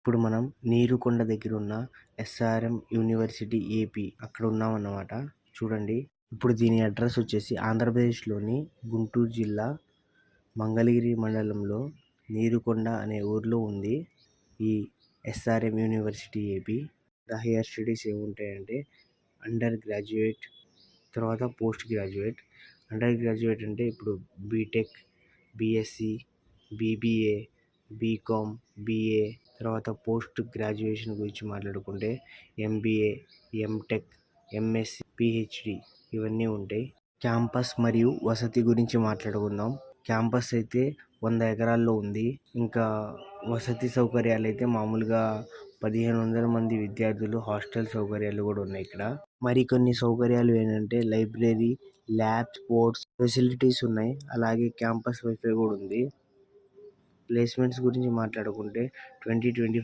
ఇప్పుడు మనం నీరుకొండ దగ్గర ఉన్న ఎస్ఆర్ఎం యూనివర్సిటీ ఏపీ అక్కడ ఉన్నామన్నమాట. చూడండి, ఇప్పుడు దీని అడ్రస్ వచ్చేసి ఆంధ్రప్రదేశ్లోని గుంటూరు జిల్లా మంగళగిరి మండలంలో నీరుకొండ అనే ఊర్లో ఉంది ఈ SRM university AP. Higher studies ఏముంటాయంటే అండర్ గ్రాడ్యుయేట్, తర్వాత పోస్ట్ గ్రాడ్యుయేట్. అండర్ గ్రాడ్యుయేట్ అంటే ఇప్పుడు BTech, BSc, BBA, BCom, BA. తర్వాత పోస్ట్ గ్రాడ్యుయేషన్ గురించి మాట్లాడుకుంటే ఎంబీఏ, ఎంటెక్, ఎంఎస్సి, పిహెచ్డి ఇవన్నీ ఉంటాయి. క్యాంపస్ మరియు వసతి గురించి మాట్లాడుకుందాం. క్యాంపస్ అయితే 100 ఎకరాల్లో ఉంది. ఇంకా వసతి సౌకర్యాలు అయితే మామూలుగా 1500 మంది విద్యార్థులు హాస్టల్ సౌకర్యాలు కూడా ఉన్నాయి ఇక్కడ. మరికొన్ని సౌకర్యాలు ఏంటంటే లైబ్రరీ, ల్యాబ్, స్పోర్ట్స్ ఫెసిలిటీస్ ఉన్నాయి. అలాగే క్యాంపస్ వైఫై కూడా ఉంది. ప్లేస్మెంట్స్ గురించి మాట్లాడుకుంటే 2024